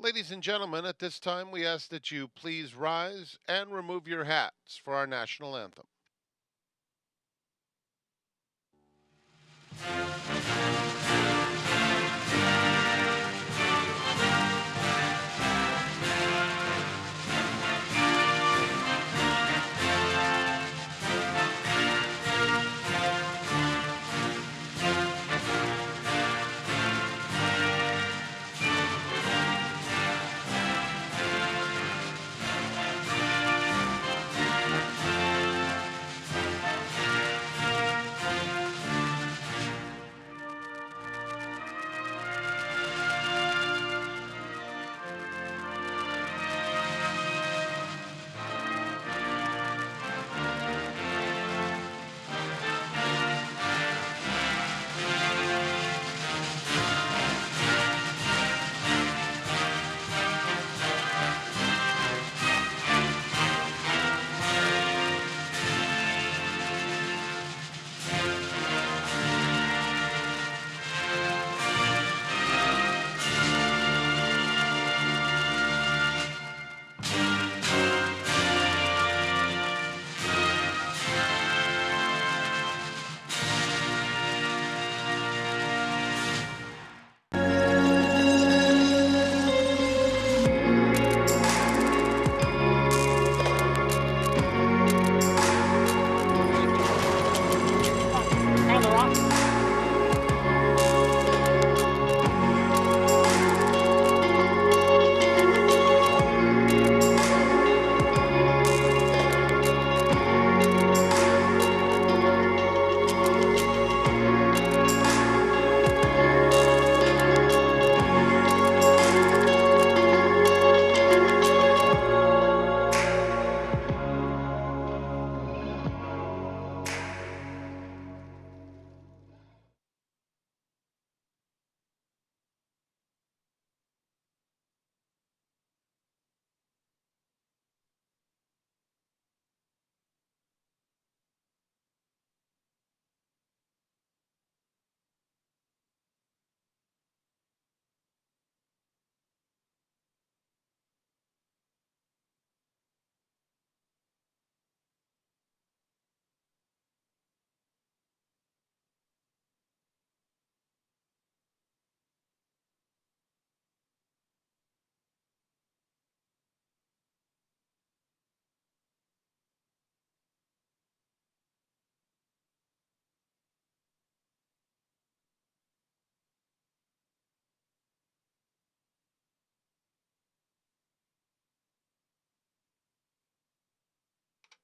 Ladies and gentlemen, at this time we ask that you please rise and remove your hats for our national anthem.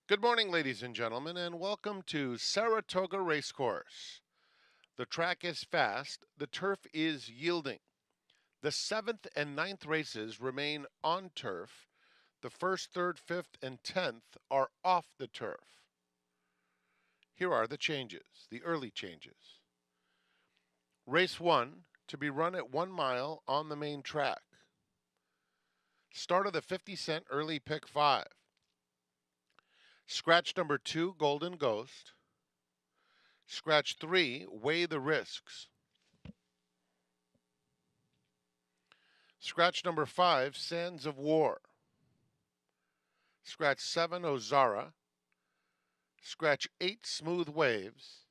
Good morning, ladies and gentlemen, and welcome to Saratoga Racecourse. The track is fast, the turf is yielding. The seventh and ninth races remain on turf. The first, third, fifth, and 10th are off the turf. Here are the changes, the early changes. Race 1 to be run at 1 mile on the main track. Start of the 50-cent early pick 5. Scratch number 2, Golden Ghost. Scratch 3, Weigh the Risks. Scratch number 5, Sands of War. Scratch 7, Ozara. Scratch 8, Smooth Waves.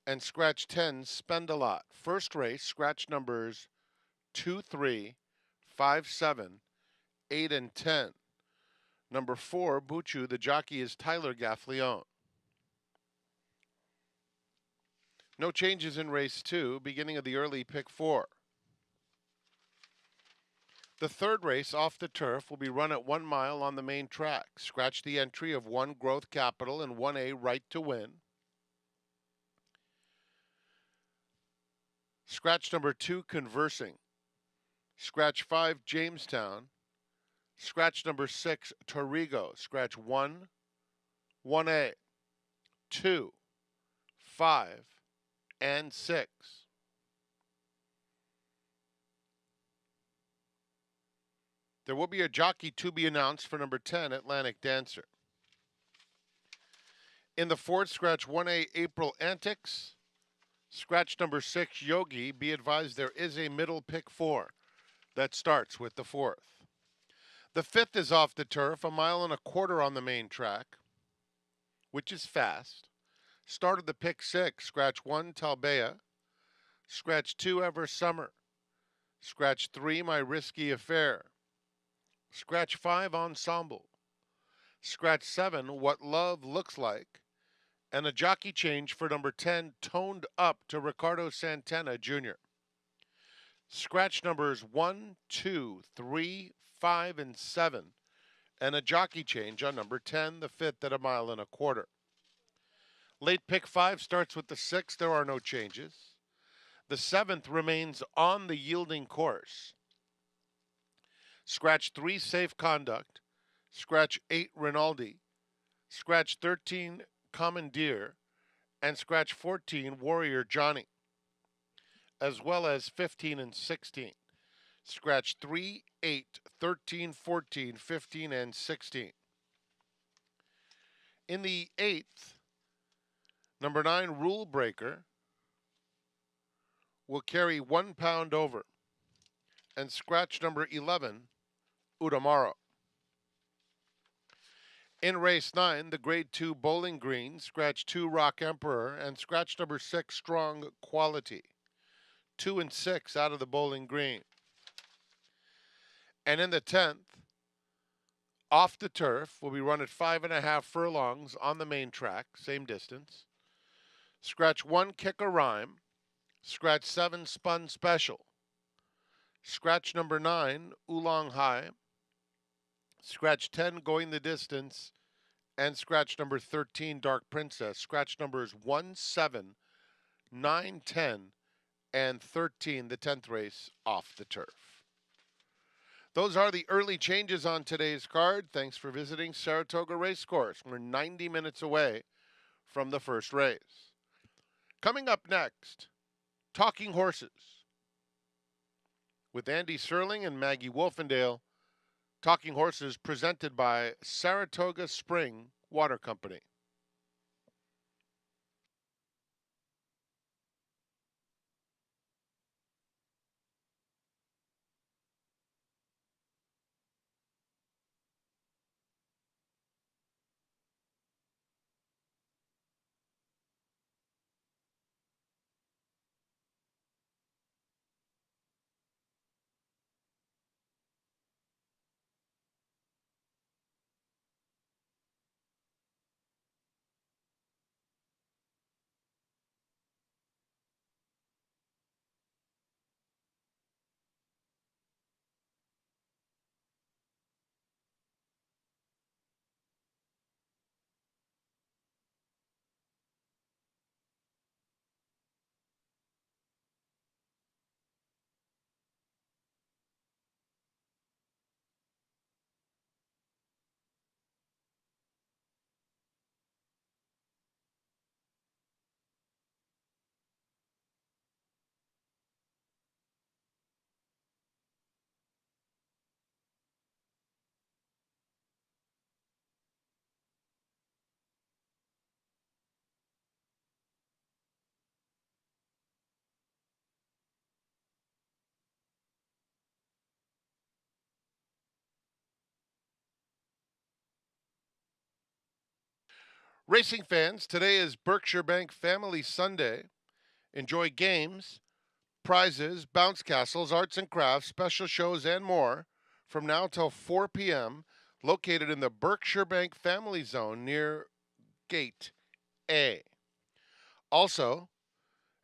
And scratch 10, Spend a Lot. First race, scratch numbers 2, 3, 5, 7, 8, and 10. Number 4, Buchu. The jockey is Tyler Gaffleone. No changes in race 2, beginning of the early pick 4. The third race off the turf will be run at 1 mile on the main track. Scratch the entry of 1 Growth Capital and 1A Right to Win. Scratch number 2, Conversing. Scratch 5, Jamestown. Scratch number 6, Torrigo. Scratch 1, 1A, 2, 5, and 6. There will be a jockey to be announced for number 10, Atlantic Dancer. In the fourth, scratch 1A, April Antics. Scratch number 6, Yogi. Be advised there is a middle pick 4. That starts with the fourth. The fifth is off the turf, a mile and a quarter on the main track, which is fast. Started the pick six, scratch one, Talbea, scratch two, Ever Summer, scratch three, My Risky Affair, scratch five, Ensemble, scratch seven, What Love Looks Like, and a jockey change for number 10, Toned Up to Ricardo Santana Jr. Scratch numbers 1, 2, 3, 5, and 7, and a jockey change on number 10, the fifth at a mile and a quarter. Late pick 5 starts with the 6th. There are no changes. The 7th remains on the yielding course. Scratch 3, Safe Conduct. Scratch 8, Rinaldi. Scratch 13, Commandeer. And scratch 14, Warrior Johnny, as well as 15 and 16. Scratch 3, 8, 13, 14, 15, and 16. In the 8th, number 9, Rule Breaker, will carry 1 pound over. And scratch number 11, Udamaro. In race 9, the grade 2 Bowling Green, scratch 2, Rock Emperor, and scratch number 6, Strong Quality. 2 and 6 out of the Bowling Green. And in the 10th, off the turf, will be run at 5.5 furlongs on the main track, same distance. Scratch 1, Kick a Rhyme. Scratch 7, Spun Special. Scratch number 9, Oolong High. Scratch 10, Going the Distance. And scratch number 13, Dark Princess. Scratch numbers 1, 7, 9, 10, and 13, the 10th race off the turf. Those are the early changes on today's card. Thanks for visiting Saratoga Racecourse. We're 90 minutes away from the first race. Coming up next, Talking Horses with Andy Serling and Maggie Wolfendale. Talking Horses presented by Saratoga Spring Water Company. Racing fans, today is Berkshire Bank Family Sunday. Enjoy games, prizes, bounce castles, arts and crafts, special shows, and more from now till 4 p.m. located in the Berkshire Bank Family Zone near Gate A. Also,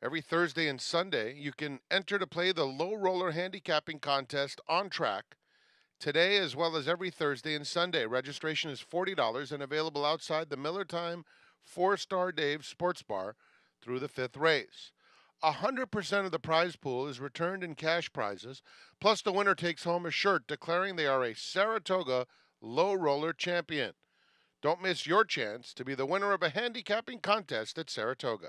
every Thursday and Sunday, you can enter to play the Low Roller Handicapping Contest on track today as well as every Thursday and Sunday. Registration is $40 and available outside the Miller Time 4-Star Dave Sports Bar through the fifth race. 100% of the prize pool is returned in cash prizes, plus the winner takes home a shirt declaring they are a Saratoga Low Roller champion. Don't miss your chance to be the winner of a handicapping contest at Saratoga.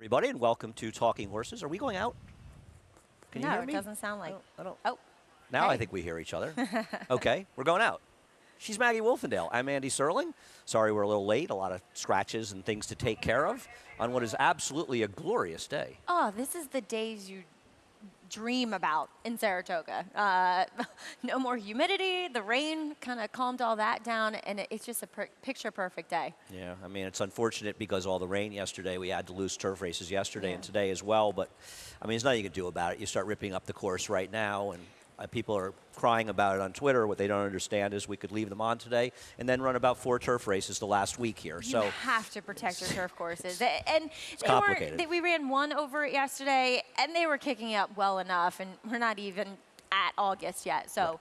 Everybody, and welcome to Talking Horses. Are we going out? Can you hear me? No, it doesn't sound like. I don't. Oh. Now Hey. I think we hear each other. Okay, we're going out. She's Maggie Wolfendale. I'm Andy Serling. Sorry we're a little late. A lot of scratches and things to take care of on what is absolutely a glorious day. Oh, this is the days you dream about in Saratoga. No more humidity. The rain kind of calmed all that down, and it's just a picture-perfect day. Yeah, I mean, it's unfortunate because all the rain yesterday. We had to lose turf races yesterday Yeah. and today as well. But, I mean, there's nothing you can do about it. You start ripping up the course right now, and people are crying about it on Twitter. What they don't understand is we could leave them on today and then run about 4 turf races the last week here. You have to protect your turf courses. And it's complicated. we ran one over it yesterday, and they were kicking up well enough, and we're not even at August yet, so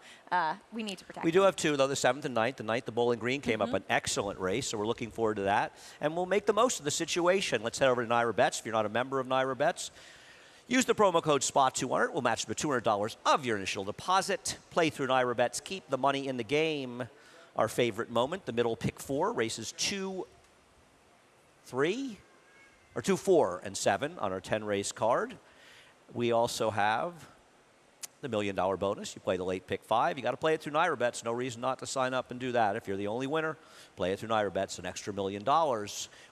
we need to protect We do them. have 2, though, the 7th and 9th. The 9th, the Bowling Green came up an excellent race, so we're looking forward to that. And we'll make the most of the situation. Let's head over to Naira Bets. If you're not a member of Naira Bets, use the promo code SPOT200. We'll match the $200 of your initial deposit. Play through Naira Bets. Keep the money in the game. Our favorite moment, the middle pick 4, races 2, 3, or 2, 4, and 7 on our 10-race card. We also have the $1 million bonus. You play the late pick 5. You got to play it through Naira Bets. No reason not to sign up and do that. If you're the only winner, play it through Naira Bets, an extra $1 million.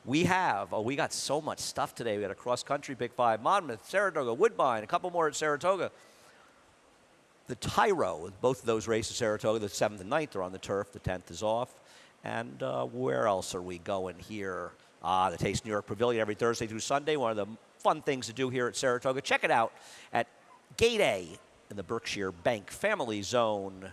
We got so much stuff today. We got a cross-country pick 5, Monmouth, Saratoga, Woodbine, a couple more at Saratoga. The Tyro, both of those races, Saratoga, the 7th and 9th are on the turf. The 10th is off. And where else are we going here? The Taste New York Pavilion every Thursday through Sunday. One of the fun things to do here at Saratoga. Check it out at Gate A in the Berkshire Bank Family Zone.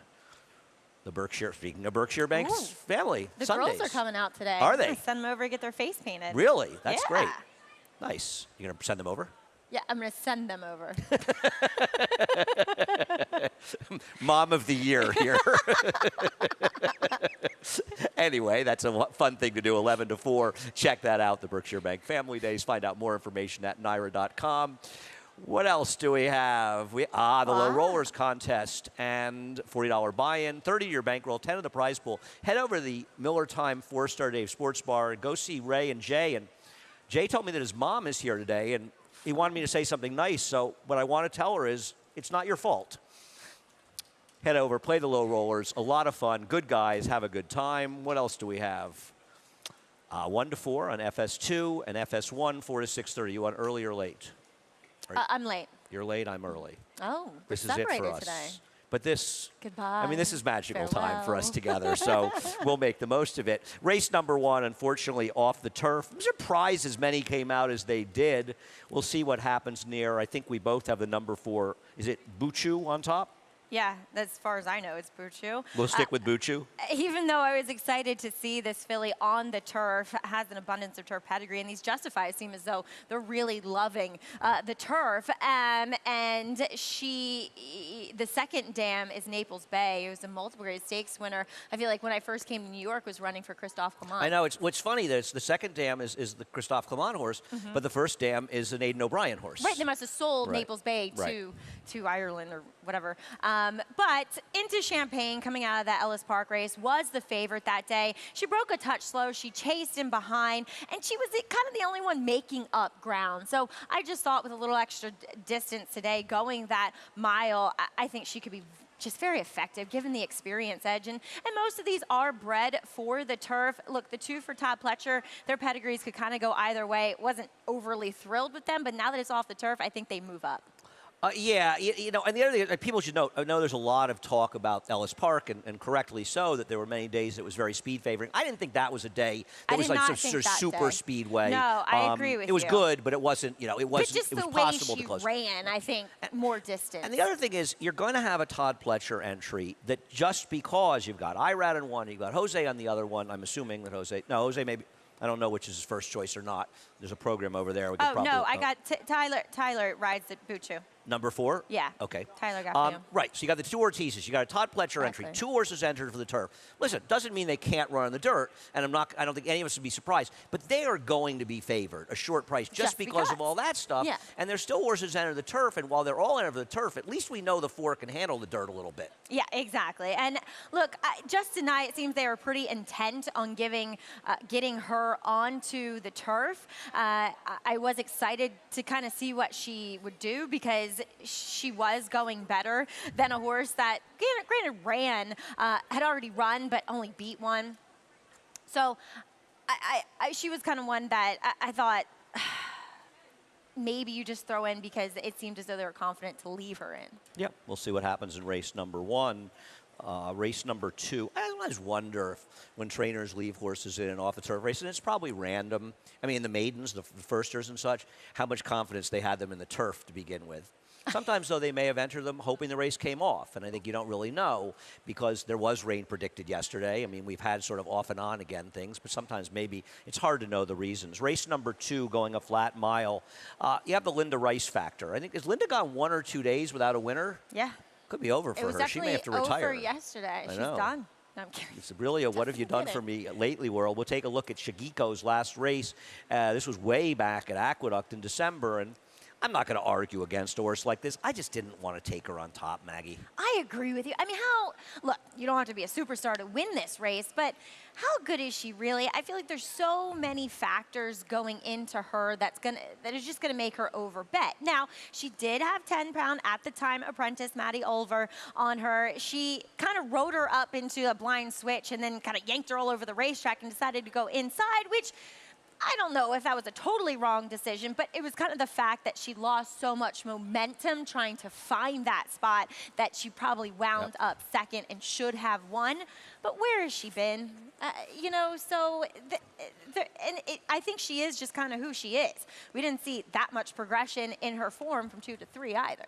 Speaking of Berkshire Bank's family, The Sundays. girls are coming out today. Are I'm they? gonna send them over to get their face painted. Really? That's great. Yeah. Nice. You're going to send them over? Yeah, I'm going to send them over. Mom of the year here. Anyway, that's a fun thing to do, 11 to 4. Check that out, the Berkshire Bank Family Days. Find out more information at Naira.com. What else do we have? The Low Rollers contest and $40 buy-in, 30 to your bankroll, 10 of the prize pool. Head over to the Miller Time 4-Star Dave Sports Bar and go see Ray and Jay. And Jay told me that his mom is here today, and he wanted me to say something nice. So what I want to tell her is, it's not your fault. Head over, play the Low Rollers. A lot of fun. Good guys. Have a good time. What else do we have? 1 to 4 on FS2 and FS1, 4 to 6:30. You want early or late? I'm late. You're late. I'm early. Oh, we're This is it separated for us. today. But this, Goodbye. I mean, this is magical time for us Farewell. together, so we'll make the most of it. Race number 1, unfortunately, off the turf. I'm surprised as many came out as they did. We'll see what happens near. I think we both have the number 4. Is it Buchu on top? Yeah, as far as I know, it's Buchu. We'll stick with Buchu. Even though I was excited to see this filly on the turf, has an abundance of turf pedigree, and these Justifies seem as though they're really loving the turf. And the second dam is Naples Bay. It was a multiple grade stakes winner. I feel like when I first came to New York, was running for Christophe Clement. I know. What's funny, the second dam is the Christophe Clement horse, but the first dam is an Aidan O'Brien horse. Right, they must have sold Right. Naples Bay Right. to Ireland or whatever. But Into Champagne, coming out of that Ellis Park race, was the favorite that day. She broke a touch slow. She chased in behind, and she was kind of the only one making up ground. So I just thought with a little extra distance today, going that mile, I think she could be just very effective, given the experience edge. And most of these are bred for the turf. Look, the 2 for Todd Pletcher, their pedigrees could kind of go either way. Wasn't overly thrilled with them, but now that it's off the turf, I think they move up. Yeah, you know, and the other thing, people should know, I know there's a lot of talk about Ellis Park, and correctly so, that there were many days it was very speed favoring. I didn't think that was a day that I was did like not some think sort of that super day. speedway. No, I agree with It was you. good, but it wasn't, you know, it But wasn't, just it was the way possible she to close. ran, I think, more distance. And the other thing is, you're going to have a Todd Pletcher entry that just because you've got Irad on one, you've got Jose on the other one, I'm assuming that Jose maybe, I don't know which is his first choice or not. There's a program over there. We could oh, probably, no, I got Tyler rides at Buchu. Number 4? Yeah. Okay. Tyler Gaffney. Right. So you got the 2 Ortizes. You got a Todd Pletcher entry. Exactly. 2 horses entered for the turf. Listen, doesn't mean they can't run in the dirt, and I don't think any of us would be surprised. But they are going to be favored, a short price, just because of all that stuff. Yeah. And there's still horses enter the turf, and while they're all enter the turf, at least we know the 4 can handle the dirt a little bit. Yeah, exactly. And look, just tonight it seems they were pretty intent on getting her onto the turf. I was excited to kind of see what she would do because she was going better than a horse that, granted, had already run but only beat one. So she was kind of one that I thought maybe you just throw in because it seemed as though they were confident to leave her in. Yeah, we'll see what happens in race number 1. Race number 2, I sometimes wonder if when trainers leave horses in and off the turf race, and it's probably random. I mean, in the maidens, the firsters and such, how much confidence they had them in the turf to begin with. Sometimes, though, they may have entered them hoping the race came off, and I think you don't really know because there was rain predicted yesterday. I mean, we've had sort of off and on again things, but sometimes maybe it's hard to know the reasons. Race number 2, going a flat mile, you have the Linda Rice factor. I think, has Linda gone 1 or 2 days without a winner? Yeah. Could be over for her. She may have to retire. It was definitely over yesterday. She's know. done. No, I'm kidding. It's really a what have you done for me lately world. We'll take a look at Shigiko's last race. This was way back at Aqueduct in December, and I'm not going to argue against a horse like this. I just didn't want to take her on top, Maggie. I agree with you. I mean, look, you don't have to be a superstar to win this race, but how good is she really? I feel like there's so many factors going into her that is just going to make her overbet. Now, she did have 10-pound at the time apprentice Maddie Ulver on her. She kind of rode her up into a blind switch and then kind of yanked her all over the racetrack and decided to go inside, which I don't know if that was a totally wrong decision, but it was kind of the fact that she lost so much momentum trying to find that spot that she probably wound up second and should have won. But where has she been? I think she is just kind of who she is. We didn't see that much progression in her form from 2 to 3 either.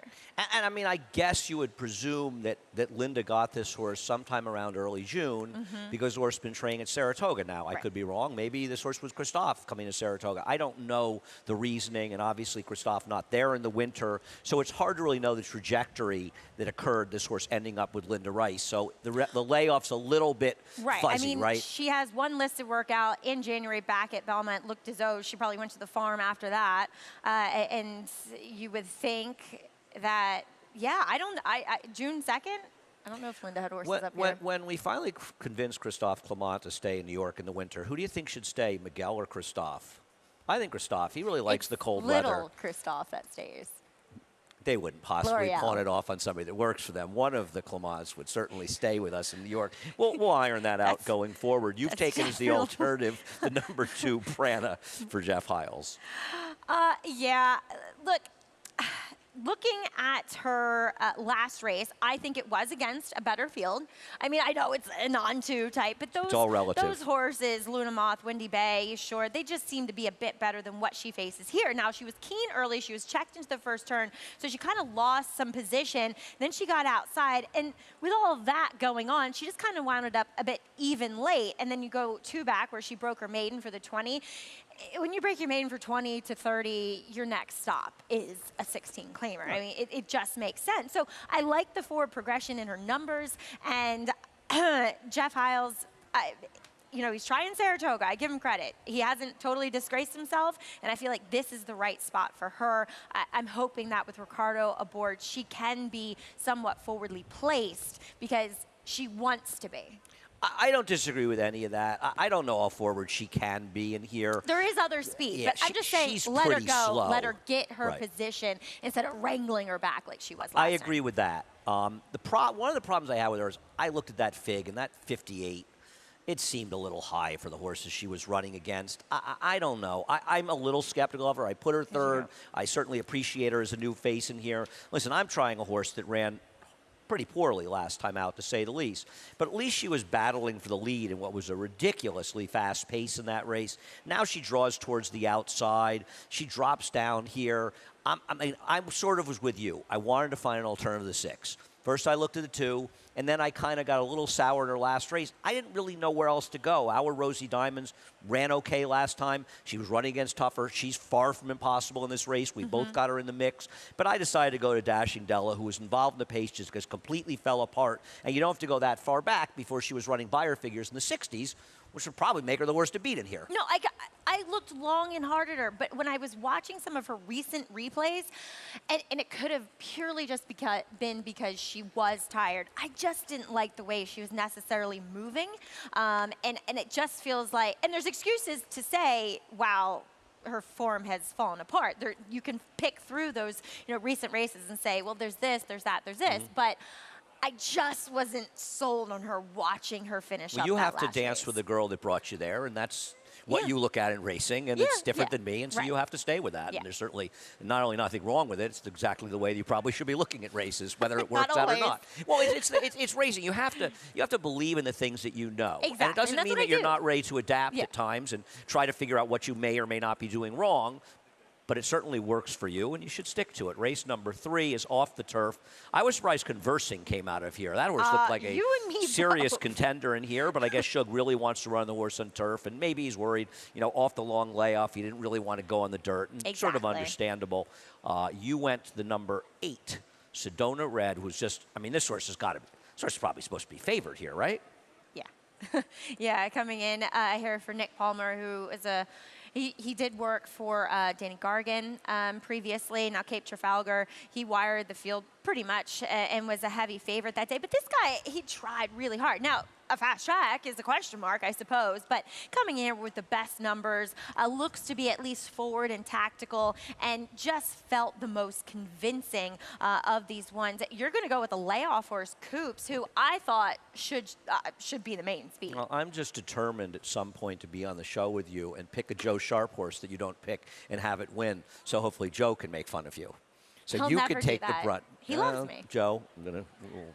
And I mean, I guess you would presume that Linda got this horse sometime around early June because the horse has been training at Saratoga now. I could be wrong. Maybe this horse was Christophe coming to Saratoga. I don't know the reasoning, and obviously Christophe not there in the winter, so it's hard to really know the trajectory that occurred, this horse ending up with Linda Rice. So the layoff's a little bit fuzzy, right? She has one listed workout in January back at Belmont. Looked as though she probably went to the farm after that. And you would think that, June 2nd? I don't know if Linda had horses up here. When we finally convinced Christophe Clement to stay in New York in the winter, who do you think should stay, Miguel or Christophe? I think Christophe. He really likes the cold weather. Little Christophe that stays. They wouldn't possibly L'Oreal. pawn it off on somebody that works for them. One of the Clements would certainly stay with us in New York. We'll iron that out going forward. You've taken as the alternative the number 2 Prana for Jeff Hiles. Yeah. Look, looking at her last race, I think it was against a better field. I mean, I know it's a non-2 type, but It's all relative. those horses, Luna Moth, Windy Bay, Shore, they just seem to be a bit better than what she faces here. Now, she was keen early. She was checked into the first turn, so she kind of lost some position. Then she got outside, and with all of that going on, she just kind of wound up a bit even late. And then you go 2 back where she broke her maiden for the 20. When you break your maiden for 20 to 30, your next stop is a 16 claimer. I mean, it just makes sense. So I like the forward progression in her numbers. And Jeff Hiles, he's trying Saratoga. I give him credit. He hasn't totally disgraced himself, and I feel like this is the right spot for her. I'm hoping that with Ricardo aboard, she can be somewhat forwardly placed because she wants to be. I don't disagree with any of that. I don't know how forward she can be in here. There is other speed, Yeah, but I'm just saying, she's let her pretty go, slow. let her get her Right. position instead of wrangling her back like she was last I time. agree with that. One of the problems I had with her is I looked at that fig, and that 58, it seemed a little high for the horses she was running against. I don't know. I'm a little skeptical of her. I put her third. I certainly appreciate her as a new face in here. Listen, I'm trying a horse that ran pretty poorly last time out, to say the least. But at least she was battling for the lead in what was a ridiculously fast pace in that race. Now she draws towards the outside. She drops down here. I sort of was with you. I wanted to find an alternative to the 6. First, I looked at the 2. and then I kind of got a little sour in her last race. I didn't really know where else to go. Our Rosie Diamonds ran okay last time. She was running against tougher. She's far from impossible in this race. We both got her in the mix. But I decided to go to Dashing Della, who was involved in the pace just because completely fell apart. And you don't have to go that far back before she was running Beyer figures in the 60s, which would probably make her the worst to beat in here. No, I looked long and hard at her, but when I was watching some of her recent replays, and it could have purely just been because she was tired, I just didn't like the way she was necessarily moving. And it just feels like, and there's excuses to say, wow, her form has fallen apart. You can pick through those recent races and say, well, there's this, there's that, there's this, but I just wasn't sold on her watching her finish up You that have to last dance race. with the girl that brought you there, and that's what Yeah. you look at in racing, and Yeah, it's different yeah, than me, and so right. you have to stay with that. Yeah. And there's certainly not only nothing wrong with it, it's exactly the way you probably should be looking at races, whether it Not works out or always. not. Well, it's racing. You have to believe in the things that you know. And it Exactly, doesn't and that's mean what I that you're do. not ready to adapt Yeah. at times and try to figure out what you may or may not be doing wrong. But it certainly works for you, and you should stick to it. Race number 3 is off the turf. I was surprised Conversing came out of here. That horse looked like a you and me serious both. contender in here, but I guess Shug really wants to run the horse on turf, and maybe he's worried, off the long layoff, he didn't really want to go on the dirt, and sort of Exactly. understandable. You went to the number 8, Sedona Red, who's just, this horse has got to be, this horse is probably supposed to be favored here, right? Yeah. Yeah, coming in here for Nick Palmer, who is he did work for Danny Gargan previously. Now Cape Trafalgar, he wired the field pretty much and was a heavy favorite that day. But this guy, he tried really hard. Now, a fast track is a question mark, I suppose. But coming in with the best numbers, looks to be at least forward and tactical, and just felt the most convincing of these ones. You're going to go with a layoff horse, Coops, who I thought should be the main speed. Well, I'm just determined at some point to be on the show with you and pick a Joe Sharp horse that you don't pick and have it win. So hopefully Joe can make fun of you. So He'll you never can do take the that. brunt. He loves me. Joe,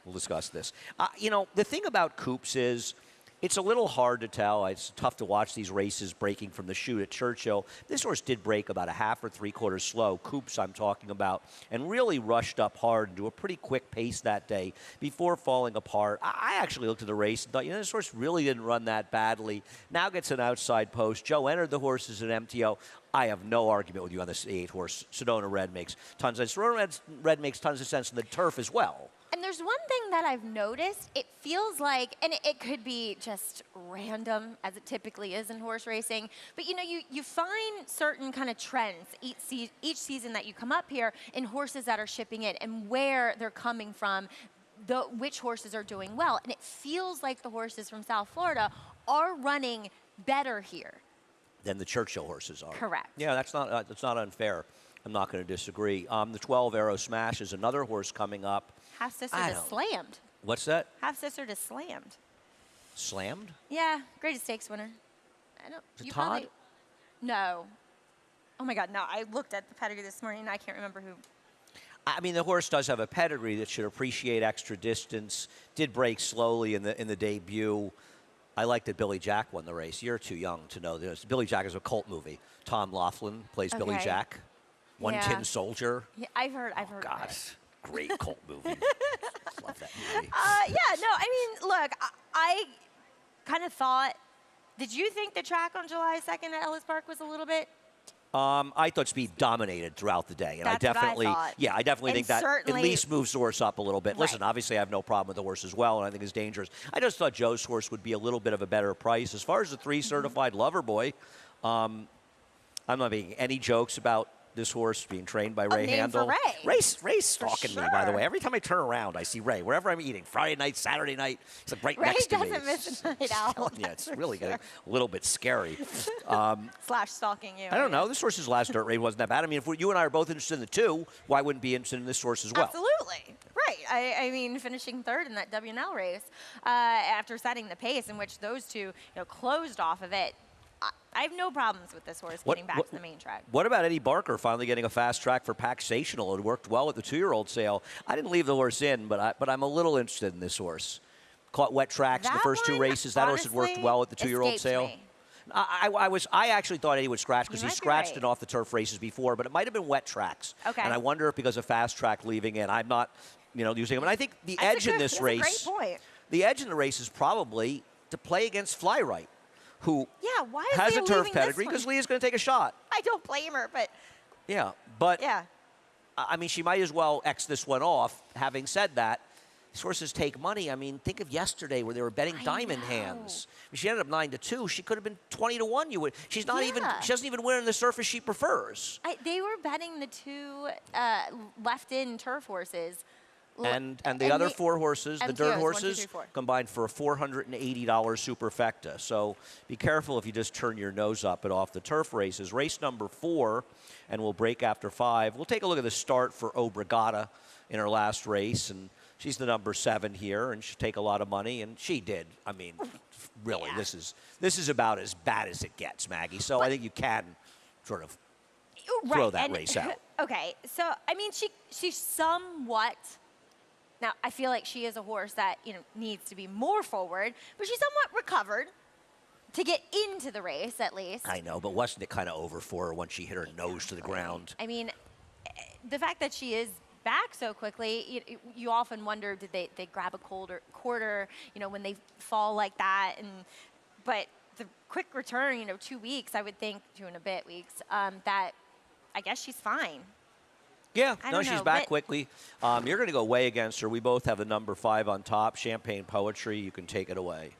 we'll discuss this. The thing about Coops is it's a little hard to tell. It's tough to watch these races breaking from the chute at Churchill. This horse did break about a half or three-quarters slow, Coops I'm talking about, and really rushed up hard into a pretty quick pace that day before falling apart. I actually looked at the race and thought, this horse really didn't run that badly. Now gets an outside post. Joe entered the horse as an MTO. I have no argument with you on this 8 horse. Sedona Red makes tons of sense. Sedona Red makes tons of sense in the turf as well. And there's one thing that I've noticed. It feels like, and it could be just random, as it typically is in horse racing, but you find certain kind of trends each season that you come up here in horses that are shipping in and where they're coming from, which horses are doing well. And it feels like the horses from South Florida are running better here. Than the Churchill horses are. Correct. Yeah, that's not unfair. I'm not going to disagree. The 12 Arrow Smash is another horse coming up. Half Sister I just don't- slammed. What's that? Half Sister just slammed. Slammed? Yeah, greatest stakes winner. I don't. Is it You Todd? probably. No. Oh my God, no! I looked at the pedigree this morning and I can't remember who. The horse does have a pedigree that should appreciate extra distance. Did break slowly in the debut. I like that Billy Jack won the race. You're too young to know this. Billy Jack is a cult movie. Tom Laughlin plays Billy Okay. Jack. One Yeah. Tin Soldier. Yeah, I've heard. God, Of it. great cult movie. Love that movie. Yeah, no. Look, I kind of thought. Did you think the track on July 2nd at Ellis Park was a little bit? I thought speed dominated throughout the day, and That's I what I definitely, thought. I definitely And think that at certainly- least moves the horse up a little bit. Right. Listen, obviously I have no problem with the horse as well, and I think it's dangerous. I just thought Joe's horse would be a little bit of a better price. As far as the 3 certified Lover Boy, I'm not making any jokes about this horse being trained by Ray name for Handel. Ray. Ray's stalking me, by the sure. way. Every time I turn around, I see Ray. Wherever I'm eating, Friday night, Saturday night, he's like right Ray next to me. doesn't miss a night I'm out, telling you, it's that's for really getting sure. a little bit scary. / stalking you. I don't know. This horse's last dirt race wasn't that bad. If you and I are both interested in the 2, why wouldn't be interested in this horse as well? Absolutely. Right. Finishing third in that WNL race after setting the pace in which those two closed off of it. I have no problems with this horse getting back to the main track. What about Eddie Barker finally getting a fast track for Paxational? It worked well at the 2-year-old sale. I didn't leave the horse in, but I'm a little interested in this horse. Caught wet tracks in the That first 2 one, races. That horse had worked honestly, well at the 2-year-old escaped sale. me. I actually thought Eddie would scratch because You he might be scratched right. it off the turf races before, but it might have been wet tracks. Okay. And I wonder if because of fast track leaving in, I'm not using them. And I think the That's edge in this that's race, a great point. the edge in the race is probably to play against Fly-Right, who Yeah, why is has Leah a turf leaving this pedigree one? because Leah's going to take a shot. I don't blame her, but Yeah, but yeah. I mean, she might as well X this one off. Having said that, these horses take money. I mean, think of yesterday where they were betting I diamond know. hands. I mean, she ended up 9-2. She could have been 20-1. You would. She's not even. Yeah. She doesn't even win on the surface she prefers. They were betting the two left-in turf horses. And the other four horses, the MTOs, dirt 1, 2, horses, 3, 4. combined for a $480 superfecta. So be careful if you just turn your nose up at off the turf races. Race number 4, and we'll break after 5. We'll take a look at the start for Obrigada in her last race, and she's the number 7 here, and she'll take a lot of money, and she did. I mean, really, Yeah. this is about as bad as it gets, Maggie. So I think you can sort of throw that race out. Okay, so I mean, she's somewhat. Now I feel like she is a horse that needs to be more forward, but she's somewhat recovered to get into the race at least. I know, but wasn't it kind of over for her once she hit her nose to the ground? I mean, the fact that she is back so quickly, you often wonder, did they grab a quarter, when they fall like that? But the quick return, 2 weeks, I would think, 2 and a bit weeks, that I guess she's fine. Yeah, I no, don't she's know, back but- quickly. You're going to go way against her. We both have the number 5 on top. Champagne Poetry, you can take it away.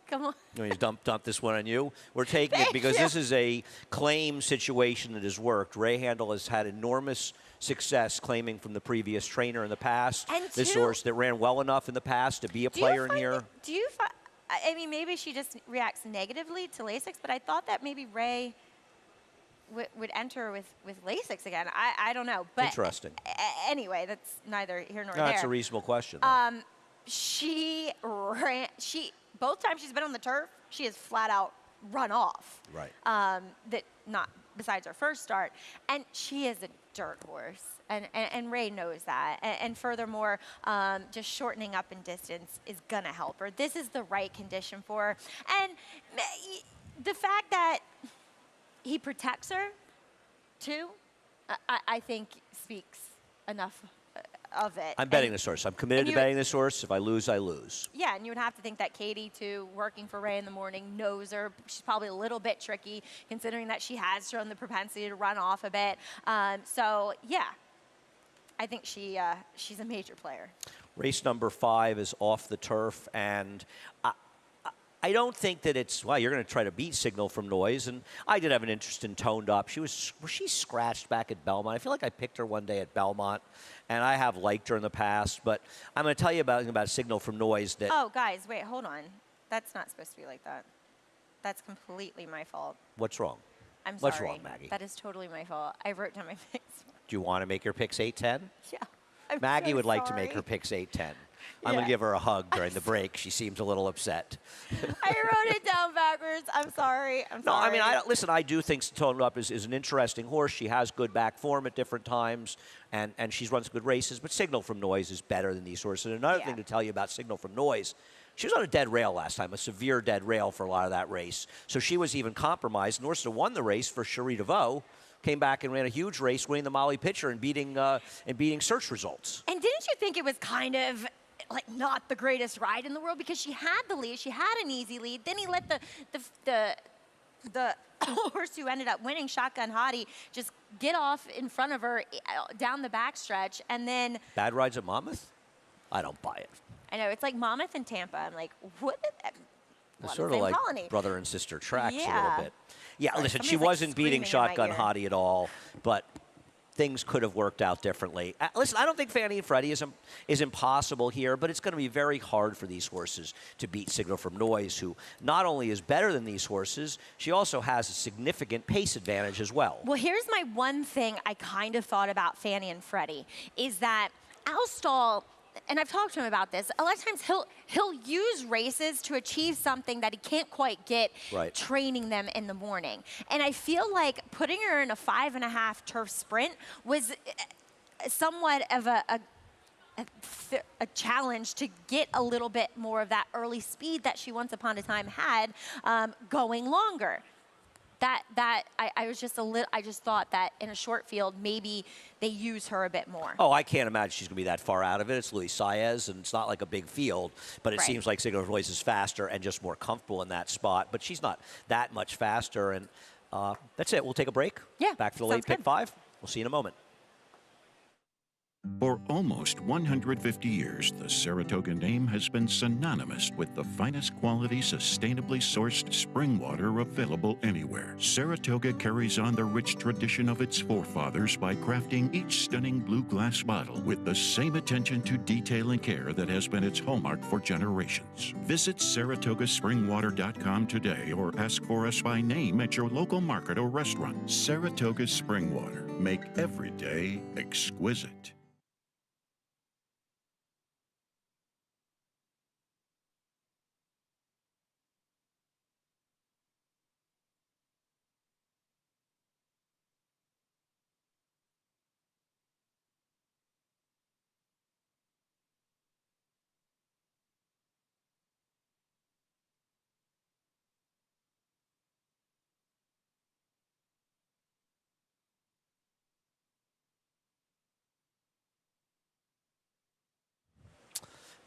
Come on. You want me to dump this one on you? We're taking it Thank because you. this is a claim situation that has worked. Ray Handel has had enormous success claiming from the previous trainer in the past. And this two- horse that ran well enough in the past to be a player in here. Do you find, I mean, maybe she just reacts negatively to Lasix, but I thought that maybe Ray would enter with Lasix again. I don't know. But Interesting. Anyway, that's neither here nor No, there. that's a reasonable question. though. Both times she's been on the turf, she has flat out run off. Right. That not besides her first start, and she is a dirt horse, and Ray knows that. And furthermore, just shortening up in distance is gonna help her. This is the right condition for her, and the fact that he protects her too, I think speaks enough of it. I'm betting And- this horse. I'm committed and to you- betting this horse. If I lose, I lose. Yeah, and you would have to think that Katie, too, working for Ray in the morning, knows her. She's probably a little bit tricky, considering that she has shown the propensity to run off a bit. So, yeah, I think she's a major player. Race number 5 is off the turf, and I don't think that it's, well, you're going to try to beat Signal from Noise, and I did have an interest in Toned Up. Was she scratched back at Belmont? I feel like I picked her one day at Belmont, and I have liked her in the past, but I'm going to tell you about Signal from Noise that, Oh, guys, wait, hold on. That's not supposed to be like that. That's completely my fault. what's wrong? I'm What's sorry. wrong, Maggie? That is totally my fault. I wrote down my picks. Do you want to make her picks 8-10? Yeah. I'm Maggie so would like to make sorry. her picks 8-10. I'm going Yeah. to give her a hug during the break. She seems a little upset. I wrote it down backwards. I'm sorry. I'm No, sorry. I mean, listen, I do think Toned Up is an interesting horse. She has good back form at different times, and she's run some good races, but Signal from Noise is better than these horses. And another Yeah. thing to tell you about Signal from Noise, she was on a dead rail last time, a severe dead rail for a lot of that race. So she was even compromised. And horse that won the race for Cherie DeVoe came back and ran a huge race, winning the Molly Pitcher and beating search results. And didn't you think it was kind of like not the greatest ride in the world because she had the lead, she had an easy lead. Then he let the horse who ended up winning, Shotgun Hottie, just get off in front of her down the backstretch, and then Bad rides at Monmouth? I don't buy it. I know it's like Monmouth and Tampa. I'm like, what? It's Well, sort the of same like colony. brother and sister tracks a Yeah. little bit. Yeah, Sorry, listen, she somebody's, like, wasn't beating screaming in my Shotgun ear. Hottie at all, but things could have worked out differently. Listen, I don't think Fannie and Freddie is impossible here, but it's going to be very hard for these horses to beat Signal from Noise, who not only is better than these horses, she also has a significant pace advantage as well. Well, here's my one thing I kind of thought about Fannie and Freddie is that Al Stahl, and I've talked to him about this, a lot of times he'll use races to achieve something that he can't quite get Right. training them in the morning. And I feel like putting her in a 5.5 turf sprint was somewhat of a challenge to get a little bit more of that early speed that she once upon a time had going longer. I was just a little. I just thought that in a short field, maybe they use her a bit more. Oh, I can't imagine she's going to be that far out of it. It's Luis Saez, and it's not like a big field, but it Right. seems like Sigrid Royce is faster and just more comfortable in that spot. But she's not that much faster, and that's it. We'll take a break. Yeah, Back for the sounds late pick good. 5. We'll see you in a moment. For almost 150 years, the Saratoga name has been synonymous with the finest quality, sustainably sourced spring water available anywhere. Saratoga carries on the rich tradition of its forefathers by crafting each stunning blue glass bottle with the same attention to detail and care that has been its hallmark for generations. Visit SaratogaSpringwater.com today or ask for us by name at your local market or restaurant. Saratoga Spring Water. Make every day exquisite.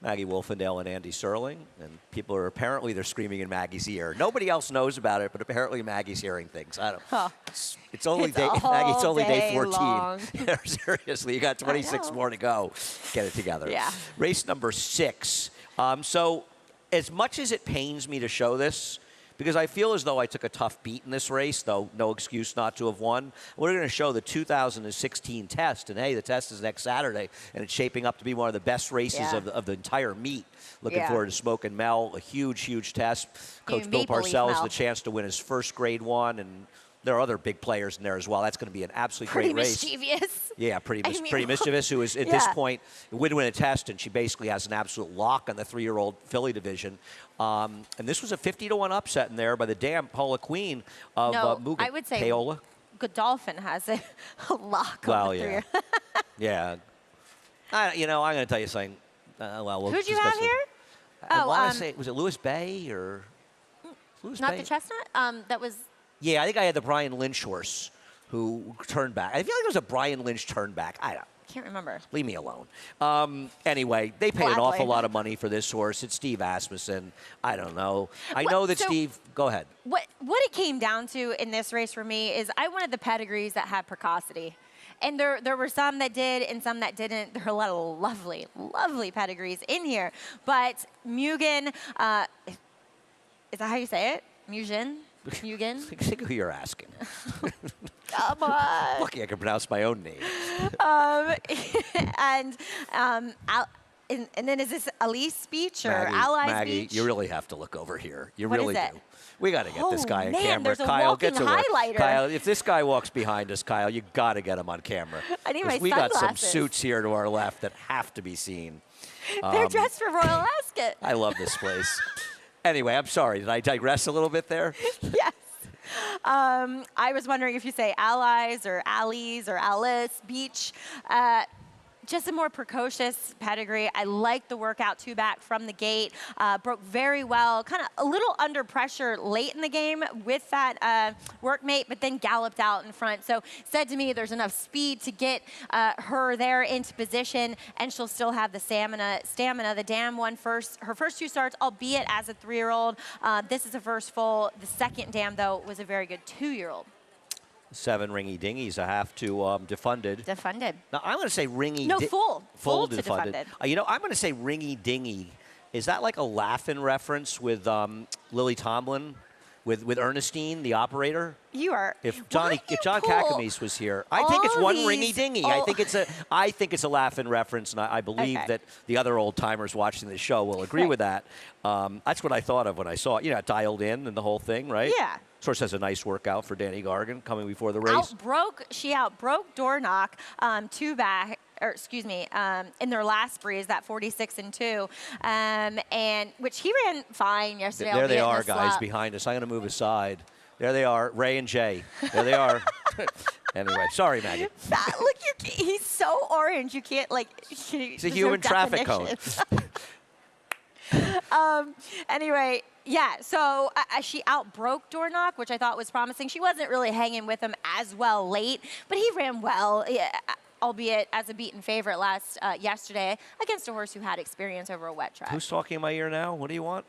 Maggie Wolfendale and Andy Serling, and people are apparently they're screaming in Maggie's ear. Nobody else knows about it, but apparently Maggie's hearing things. I don't. Huh. It's only It's day all Maggie. It's only day day 14. long. Seriously, you got 26 know. more to go. Get it together. Yeah. Race number 6. So, as much as it pains me to show this, because I feel as though I took a tough beat in this race, though no excuse not to have won. We're going to show the 2016 test, and hey, the test is next Saturday, and it's shaping up to be one of the best races Yeah. of the entire meet. Looking Yeah. forward to Smoke and Mel, a huge, huge test. Coach Even Bill Maple Leaf Parcells, Mel. the chance to win his first grade one, and there are other big players in there as well. That's going to be an absolutely Pretty great race. mischievous. Yeah, pretty, I mean, pretty mischievous, who is at this yeah. point would win a test, and she basically has an absolute lock on the 3-year-old filly division. And this was a 50-1 upset in there by the damn Paula Queen of No, Mugen. I would say Paola. Godolphin has a lock Well, on the yeah. 3. Yeah. I'm going to tell you something. We'll Who'd you discuss have it. here? I Oh, want to say, was it Lewis Bay or Lewis Not Bay? the chestnut? That was. Yeah, I think I had the Brian Lynch horse who turned back. I feel like it was a Brian Lynch turn back. I don't. Can't remember. Leave me alone. Anyway, they paid an awful Gladly. lot of money for this horse. It's Steve Asmussen. I don't know. I What- know that so- Steve. Go ahead. What it came down to in this race for me is I wanted the pedigrees that had precocity. And there were some that did and some that didn't. There are a lot of lovely, lovely pedigrees in here. But Mugen, is that how you say it? Mugen? Mugen? Think who you're asking. Come on. Lucky I can pronounce my own name. And then is this Elise speech or Maggie, Allies Maggie, speech? you really have to look over here. You What is really it? do. We got to get this Oh, guy on man, camera. there's a Kyle, walking get to work. highlighter. Kyle, if this guy walks behind us, Kyle, you got to get him on camera. I need 'Cause my we got some sunglasses. suits here to our left that have to be seen. They're dressed for Royal Ascot. I love this place. Anyway, I'm sorry. Did I digress a little bit there? Yes. I was wondering if you say allies or allies or Alice Beach. Just a more precocious pedigree. I like the workout two back from the gate. Broke very well, kind of a little under pressure late in the game with that workmate, but then galloped out in front. So said to me, there's enough speed to get her there into position, and she'll still have the stamina. The dam won her first 2 starts, albeit as a 3-year-old. This is a first full. The second dam, though, was a very good 2-year-old. 7 ringy dingies, a half to defunded. Defunded. Now, I'm going to say ringy. No, full. Full to defunded. defunded. I'm going to say ringy dingy. Is that like a Laugh-In reference with Lily Tomlin, with Ernestine, the operator? You are. If why do you John pull Kakamies was here, I think it's all one these- ringy dingy. all- I think it's a Laugh-In reference, and I believe Okay. that the other old timers watching the show will agree Right. with that. That's what I thought of when I saw it. Dialed in and the whole thing, right? Yeah. Source has a nice workout for Danny Gargan coming before the race. She outbroke Door Knock 2 back. Or excuse me, in their last breeze, that 46-2, and which he ran fine yesterday. There they albeit in are, a guys, slop. behind us. I'm going to move aside. There they are, Ray and Jay. There they are. Anyway, sorry, Maggie. Look, he's so orange. You can't like. It's a human traffic cone. Anyway, yeah, so she outbroke Dornoch, which I thought was promising. She wasn't really hanging with him as well late, but he ran well, albeit as a beaten favorite yesterday against a horse who had experience over a wet track. Who's talking in my ear now? What do you want?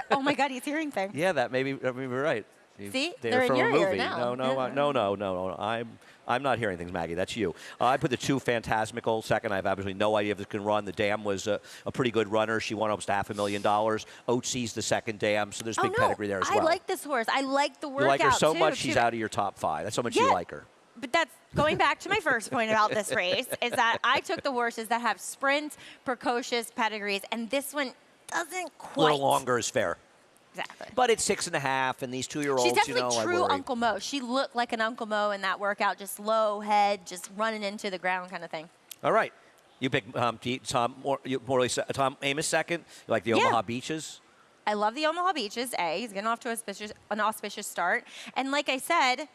Oh my God, he's hearing things. Yeah, that maybe we're right. See, they're in from your a movie. ear now. No. I'm not hearing things, Maggie. That's you. I put the 2 Phantasmical second. I have absolutely no idea if this can run. The dam was a pretty good runner. She won almost $500,000. Oatsy's the second dam, so there's big pedigree there as well. I like this horse. I like the workout, you like her so too. much, she's out of your top 5. That's how much you like her. But that's going back to my first point about this race, is that I took the horses that have sprint, precocious pedigrees, and this one doesn't quite. A little longer is fair. Exactly. But it's 6.5, and these 2-year-olds, She's definitely I true worry. Uncle Mo. She looked like an Uncle Mo in that workout, just low head, just running into the ground kind of thing. All right. You pick Tom Amos second. You like the Omaha Beaches? I love the Omaha Beaches, He's getting off to an auspicious start. And like I said,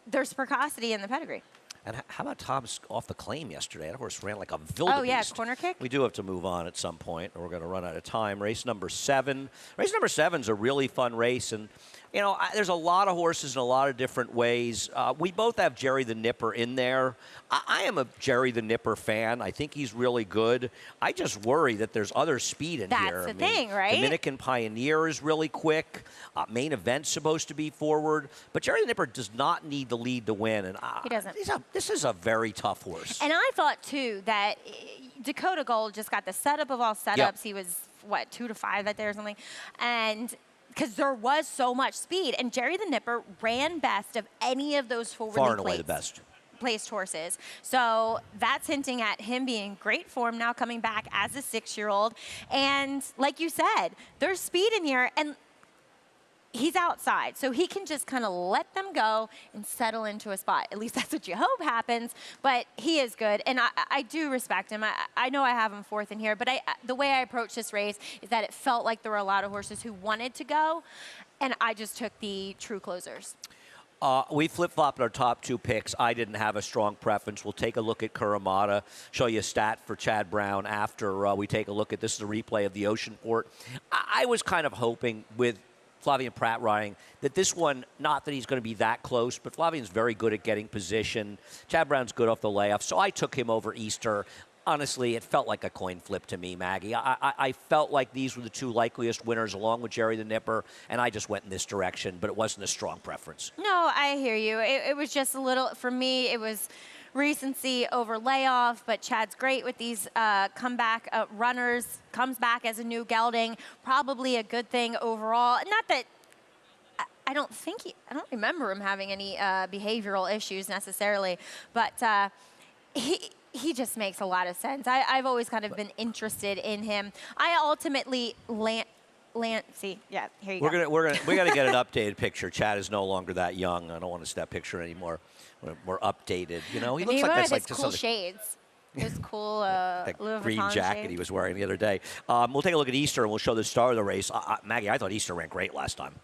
there's precocity in the pedigree. And how about Tom's off the claim yesterday? That horse ran like a wildebeest. Oh, yeah, corner kick? We do have to move on at some point, or we're going to run out of time. Race number 7. Race number 7 is a really fun race, and you know, there's a lot of horses in a lot of different ways. We both have Jerry the Nipper in there. I am a Jerry the Nipper fan. I think he's really good. I just worry that there's other speed in here. That's the thing, right? Dominican Pioneer is really quick. Main Event's supposed to be forward. But Jerry the Nipper does not need the lead to win. And he doesn't. This is a very tough horse. And I thought, too, that Dakota Gold just got the setup of all setups. Yep. He was, 2 to 5 that day or something. And because there was so much speed. And Jerry the Nipper ran best of any of those forwardly Far and away the best. placed horses. So that's hinting at him being in great form now, coming back as a 6-year-old. And like you said, there's speed in here. And he's outside, so he can just kind of let them go and settle into a spot. At least that's what you hope happens, but he is good, and I do respect him. I know I have him 4th in here, but the way I approached this race is that it felt like there were a lot of horses who wanted to go, and I just took the true closers. We flip-flopped our top 2 picks. I didn't have a strong preference. We'll take a look at Kuramata, show you a stat for Chad Brown after we take a look at this is a replay of the Oceanport. I was kind of hoping with Flavien Prat riding that this one, not that he's going to be that close, but Flavien's very good at getting position. Chad Brown's good off the layoff, so I took him over Easter. Honestly, it felt like a coin flip to me, Maggie. I felt like these were the 2 likeliest winners along with Jerry the Nipper, and I just went in this direction, but it wasn't a strong preference. No, I hear you. It was just a little, for me, it was recency over layoff, but Chad's great with these comeback runners, comes back as a new gelding, probably a good thing overall. Not that, I don't remember him having any behavioral issues necessarily, but he just makes a lot of sense. I've always kind of been interested in him. I ultimately see, yeah, here you go. We got to get an updated picture. Chad is no longer that young. I don't want to see that picture anymore. We're updated. You know, he looks like this, like just cool shades. Those cool that Louis green Vuitton jacket shades. he was wearing the other day. We'll take a look at Easter and we'll show the star of the race. Maggie, I thought Easter ran great last time.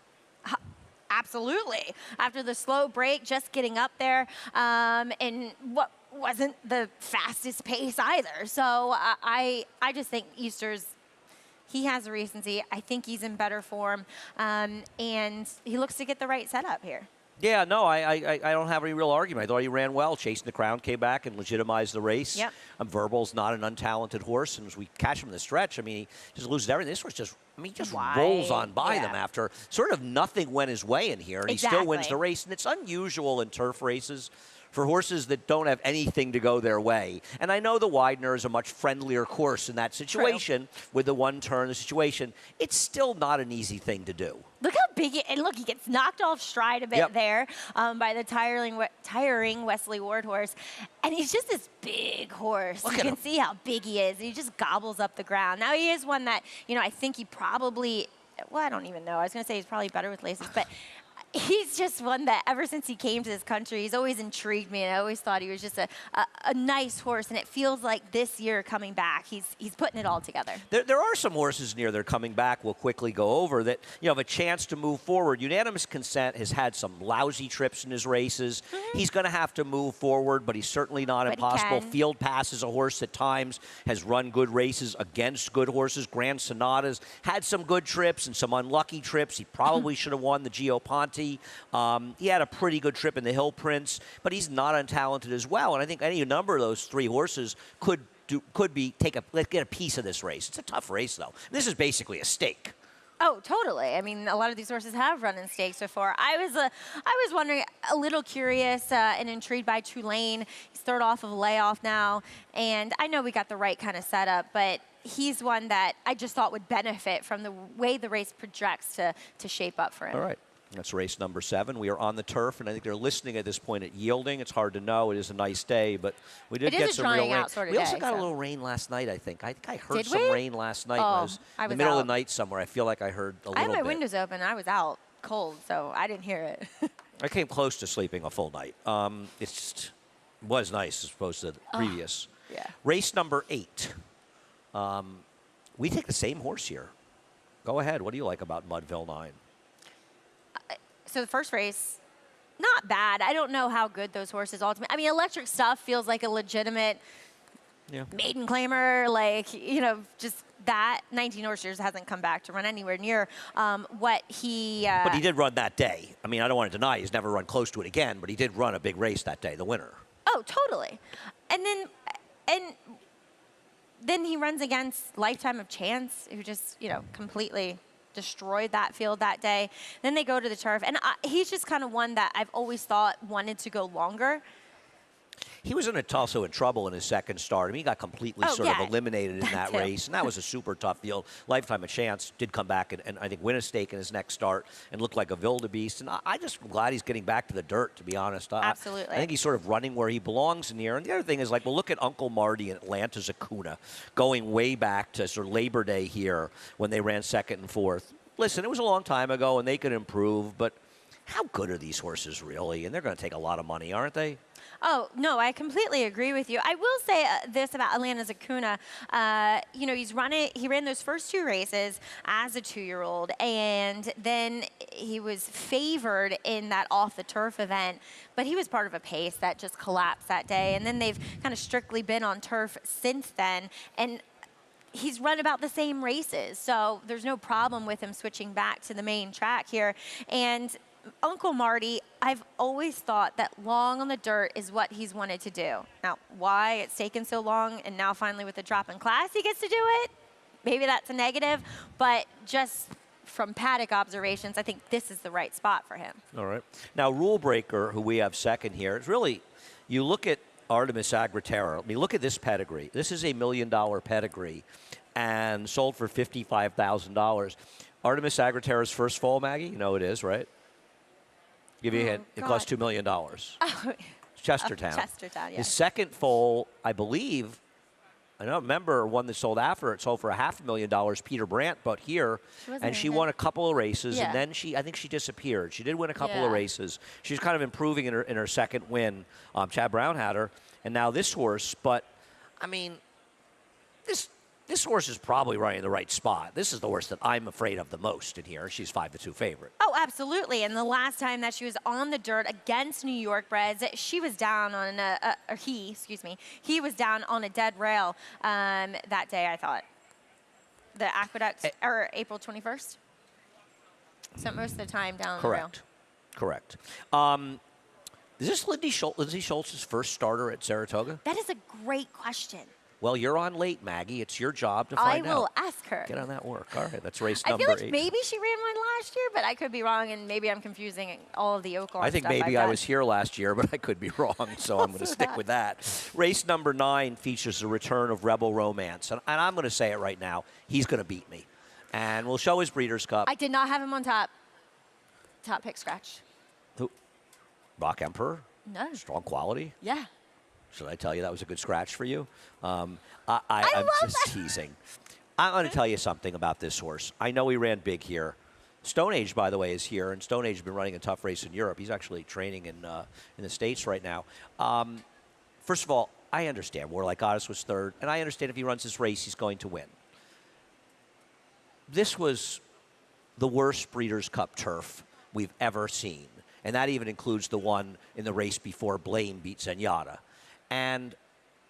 Absolutely. After the slow break, just getting up there, and what wasn't the fastest pace either. So I just think he has a recency. I think he's in better form, and he looks to get the right setup here. Yeah, no, I don't have any real argument. I thought he ran well, chasing the crown, came back and legitimized the race. Yep. Verbal's not an untalented horse, and as we catch him in the stretch, I mean, he just loses everything. This horse just Wide. rolls on by Yeah. them after sort of nothing went his way in here, and he still wins the race. And it's unusual in turf races for horses that don't have anything to go their way. And I know the Widener is a much friendlier course in that situation with the one turn of the situation. It's still not an easy thing to do. Look how big and look, he gets knocked off stride a bit there by the tiring Wesley Ward horse. And he's just this big horse. You can see how big he is. He just gobbles up the ground. Now, he is one that, I think he probably, well, I don't even know. I was going to say he's probably better with laces, but He's just one that ever since he came to this country, he's always intrigued me, and I always thought he was just a nice horse, and it feels like this year coming back, he's putting it all together. There are some horses near they're coming back we'll quickly go over that have a chance to move forward. Unanimous Consent has had some lousy trips in his races. He's going to have to move forward, but he's certainly not impossible. Field Pass is a horse at times has run good races against good horses. Grand Sonata's had some good trips and some unlucky trips. He probably should have won the Gio Ponte. He had a pretty good trip in the Hill Prince, but he's not untalented as well. And I think any number of those three horses could get a piece of this race. It's a tough race, though. This is basically a stake. Oh, totally. I mean, a lot of these horses have run in stakes before. I was wondering, a little curious and intrigued by Tulane. He's third off of a layoff now, and I know we got the right kind of setup, but he's one that I just thought would benefit from the way the race projects to shape up for him. All right. That's race number 7. We are on the turf, and I think they're listening at this point at Yielding. It's hard to know. It is a nice day, but we did get some real rain. Sort of we also day, got a little rain last night, I think. I heard did some we? rain last night. Oh, I was I in the was middle out. of the night somewhere. I feel like I heard a little bit. I had my windows open. I was out cold, so I didn't hear it. I came close to sleeping a full night. It just was nice as opposed to the previous. Yeah. Race number 8. We take the same horse here. Go ahead. What do you like about Mudville 9? So the first race, not bad. I don't know how good those horses ultimately. I mean, Electric Stuff feels like a legitimate maiden claimer. Like, just that 19 horse years hasn't come back to run anywhere near what he. But he did run that day. I mean, I don't want to deny he's never run close to it again, but he did run a big race that day, the winner. Oh, totally. And then he runs against Lifetime of Chance, who just completely destroyed that field that day. Then they go to the turf, and he's just kind of one that I've always thought wanted to go longer. He was also in trouble in his second start. I mean, he got completely of eliminated in that race, and that was a super tough field. Lifetime of Chance did come back and I think win a stake in his next start and look like a wildebeest. And I just am glad he's getting back to the dirt, to be honest. Absolutely. I think he's sort of running where he belongs in here. And the other thing is, well, look at Uncle Marty and Atlanta Zacuna going way back to sort of Labor Day here when they ran second and fourth. Listen, it was a long time ago, and they could improve, but how good are these horses really? And they're going to take a lot of money, aren't they? Oh, no, I completely agree with you. I will say this about Atlanta Zacuna. He ran those first 2 races as a 2-year-old, and then he was favored in that off-the-turf event, but he was part of a pace that just collapsed that day, and then they've kind of strictly been on turf since then, and he's run about the same races, so there's no problem with him switching back to the main track here. And Uncle Marty, I've always thought that long on the dirt is what he's wanted to do. Now, why it's taken so long, and now finally with the drop in class he gets to do it, maybe that's a negative, but just from paddock observations, I think this is the right spot for him. All right. Now, Rule Breaker, who we have second here, is really, you look at Artemis Agritera. I mean, look at this pedigree. This is $1 million pedigree and sold for $55,000. Artemis Agritera's first foal, Maggie? You know it is, right? Give you a hint. It cost $2 million. Oh. Chestertown. Chestertown, yeah. His second foal, I believe, I don't remember one that sold after it, sold for $500,000, Peter Brandt, but here, and she won a couple of races, and then I think she disappeared. She did win a couple of races. She's kind of improving in her second win. Chad Brown had her, and now this horse, but, I mean, this horse is probably running in the right spot. This is the horse that I'm afraid of the most in here. She's 5-2 favorite. Oh, absolutely. And the last time that she was on the dirt against New York Breds, she was down on he was down on a dead rail that day, I thought. The Aqueduct, or April 21st? Spent most of the time down the rail. Correct. Is this Lindsay Schultz's first starter at Saratoga? That is a great question. Well, you're on late, Maggie. It's your job to find out. I will ask her. Get on that work. All right, that's race number 8. I feel like maybe she ran one last year, but I could be wrong, and maybe I'm confusing all of the Oaklawn I think stuff maybe I've I done. was here last year, but I could be wrong, so I'm going to stick with that. Race number 9 features the return of Rebel Romance, and I'm going to say it right now. He's going to beat me, and we'll show his Breeders' Cup. I did not have him on top pick scratch. Who? Rock Emperor? No. Strong quality? Yeah. Should I tell you that was a good scratch for you? I'm love just teasing. I'm going to tell you something about this horse. I know he ran big here, Stone Age, by the way, is here, and Stone Age has been running a tough race in Europe. He's actually training in the States right now. First of all, I understand. Warlike Goddess was third, and I understand if he runs this race, he's going to win. This was the worst Breeders' Cup turf we've ever seen, and that even includes the one in the race before Blame beat Zenyatta. And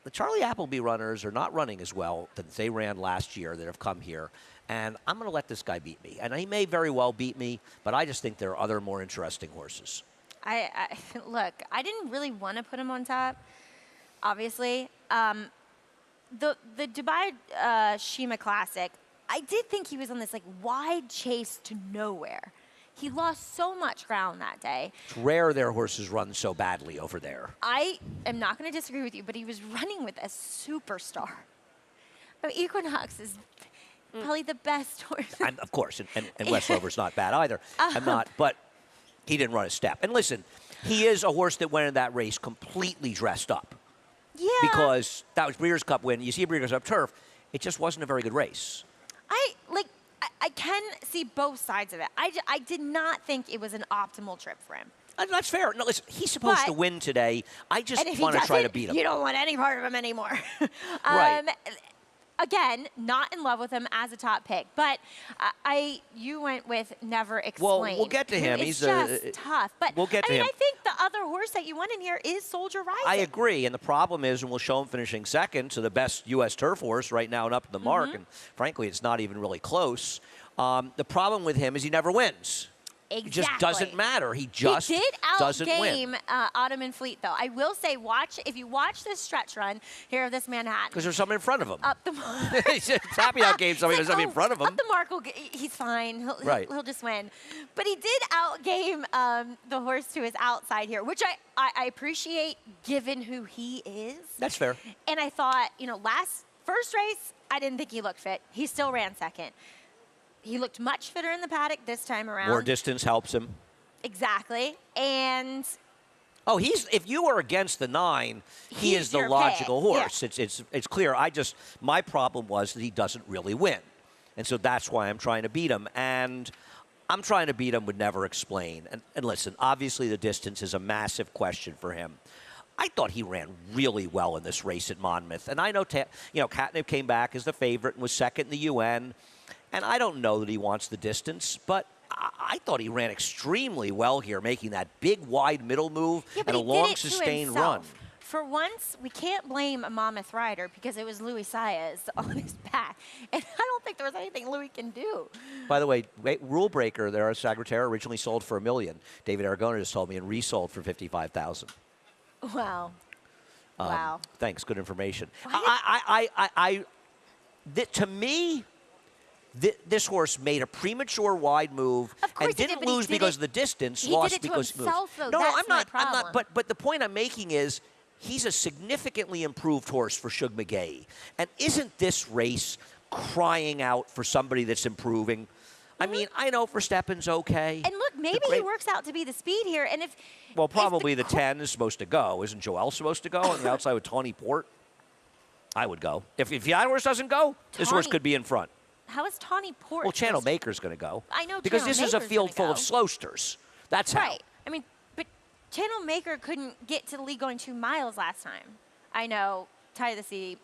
the Charlie Appleby runners are not running as well as they ran last year that have come here. And I'm going to let this guy beat me. And he may very well beat me, but I just think there are other more interesting horses. Look, I didn't really want to put him on top, obviously. The Dubai Shima Classic, I did think he was on this like wide chase to nowhere. He lost so much ground that day. It's rare their horses run so badly over there. I am not going to disagree with you, but he was running with a superstar. I mean, Equinox is probably the best horse. And of course, and West Rover's not bad either. I'm not, but he didn't run a step. And listen, he is a horse that went in that race completely dressed up. Yeah. Because that was Breeders' Cup win. You see Breeders' Cup turf, it just wasn't a very good race. I can see both sides of it. I did not think it was an optimal trip for him. That's fair. No, listen, he's supposed to win today. I just want to try to beat him. You don't want any part of him anymore. Right. Again, not in love with him as a top pick, but you went with Never Explain. Well, we'll get to him. It's just tough. But we'll get to him. I think the other horse that you won in here is Soldier Rising. I agree, and the problem is, and we'll show him finishing second to the best U.S. turf horse right now and up to the mark, and frankly, it's not even really close. The problem with him is he never wins. Exactly. It just doesn't matter. He just doesn't win. He did outgame Ottoman Fleet, though. I will say, if you watch this stretch run here of this Manhattan. Because there's someone in front of him. Up the mark. He's happy to outgame somebody who's in front of him. Up the mark, he's fine. He'll just win. But he did outgame the horse to his outside here, which I appreciate given who he is. That's fair. And I thought, first race, I didn't think he looked fit. He still ran second. He looked much fitter in the paddock this time around. More distance helps him. Exactly. And if you are against the 9, he is the logical horse. Yeah. It's clear. My problem was that he doesn't really win. And so that's why I'm trying to beat him. And I'm trying to beat him with Never Explain. And listen, obviously the distance is a massive question for him. I thought he ran really well in this race at Monmouth. And I know, Catnip came back as the favorite and was second in the UN. And I don't know that he wants the distance, but I thought he ran extremely well here, making that big, wide middle move and a long, sustained run. For once, we can't blame a Monmouth rider because it was Louis Saez on his back. And I don't think there was anything Louis can do. By the way, rule breaker there, Sagraterra originally sold for $1 million. David Aragona just told me, and resold for $55,000. Wow. Wow. Thanks. Good information. To me, this horse made a premature wide move and didn't lose because of the distance. Lost because he himself, though. No, I'm not. But the point I'm making is he's a significantly improved horse for Shug McGaughey. And isn't this race crying out for somebody that's improving? I mean, I know Verstappen's okay. And look, maybe he works out to be the speed here. And probably the 10 is supposed to go. Isn't Joel supposed to go on the outside with Tawny Port? I would go. If that horse doesn't go, this horse could be in front. How is Tawny Port? Well, Channel Maker's going to go. I know, because this is a field full of slowsters. That's how. Right. I mean, but Channel Maker couldn't get to the lead going 2 miles last time. I know Tide of the Sea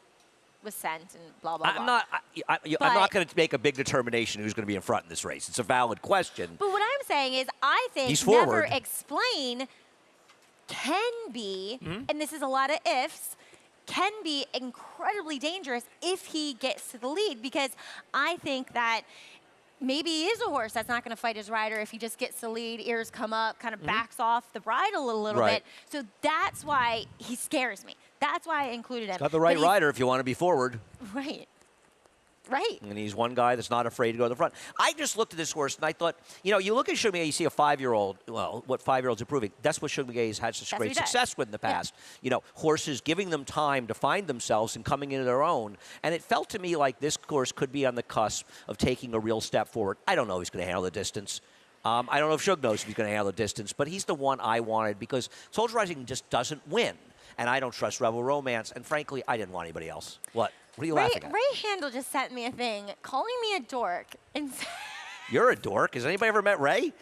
was sent and blah, blah, blah. I'm not going to make a big determination who's going to be in front in this race. It's a valid question. But what I'm saying is I think Never Explain can be, and this is a lot of ifs, can be incredibly dangerous if he gets to the lead, because I think that maybe he is a horse that's not going to fight his rider if he just gets the lead, ears come up, kind of backs off the bridle a little bit. So that's why he scares me. That's why I included him. He's got the right rider if you want to be forward. Right. Right. And he's one guy that's not afraid to go to the front. I just looked at this horse and I thought, you look at Shug McGaughey, you see a 5-year-old. Well, what 5-year-olds are proving. That's what Shug McGaughey's had such great success with in the past. Yeah. Horses giving them time to find themselves and coming into their own. And it felt to me like this horse could be on the cusp of taking a real step forward. I don't know if he's going to handle the distance. I don't know if Shug knows if he's going to handle the distance, but he's the one I wanted because Soldier Rising just doesn't win. And I don't trust Rebel Romance. And frankly, I didn't want anybody else. What? What are you laughing at? Ray Handel just sent me a thing calling me a dork and You're a dork. Has anybody ever met Ray?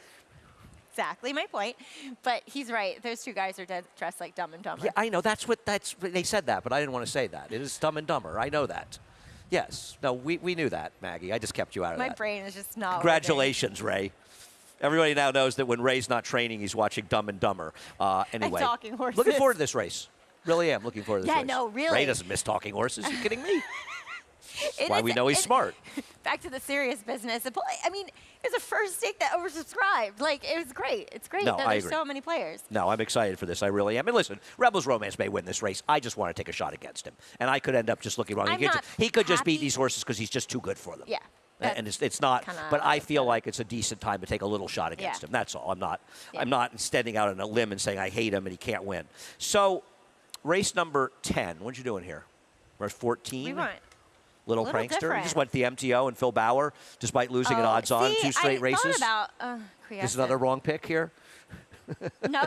Exactly my point. But he's right. Those two guys are dressed like Dumb and Dumber. Yeah, I know. That's what they said that, but I didn't want to say that. It is Dumb and Dumber. I know that. Yes. No, we knew that, Maggie. I just kept you out of My that. brain is just not Congratulations, Ray. Everybody now knows that when Ray's not training, he's watching Dumb and Dumber. Anyway, And Talking Horses. looking forward to this race. Really am looking forward to this race. Yeah, no, really. Ray doesn't miss Talking Horses. Are you kidding me? It Why is- we know he's smart. Back to the serious business. I mean, it was a first stake that oversubscribed. Like, it was great. It's great No, that I there's agree. so many players. No, I'm excited for this. I really am. And listen, Rebels Romance may win this race. I just want to take a shot against him. And I could end up just looking wrong. I'm He could not just beat happy. these horses because he's just too good for them. Yeah. And it's not, kinda but I feel upsetting. like it's a decent time to take a little shot against Yeah. him. That's all. Yeah. I'm not standing out on a limb and saying I hate him and he can't win. So, race number 10. What you doing here? We're 14. We went. Little little prankster. You different. just went the MTO and Phil Bauer, despite losing at odds on See, 2 straight I races. thought about This is another wrong pick here. No.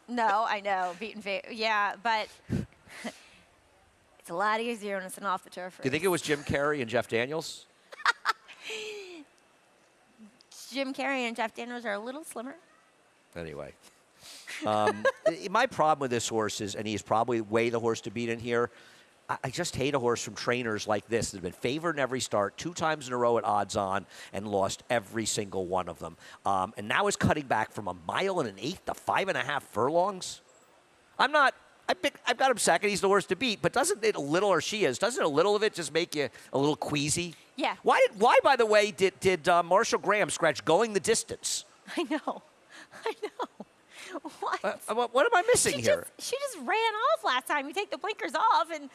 No, I know. Beaten yeah, but it's a lot easier when it's an off the turf race. Do you think it was Jim Carrey and Jeff Daniels? Jim Carrey and Jeff Daniels are a little slimmer? Anyway. My problem with this horse is, and he's probably way the horse to beat in here, I just hate a horse from trainers like this that have been favored in every start, 2 times in a row at odds on, and lost every single one of them. And now is cutting back from 1 1/8 to 5.5 furlongs. I've got him second. He's the horse to beat. But doesn't it a little, or she is, doesn't a little of it just make you a little queasy? Yeah. Why, by the way, did Marshall Graham scratch going the distance? I know. What? What am I missing here? She just ran off last time. You take the blinkers off, and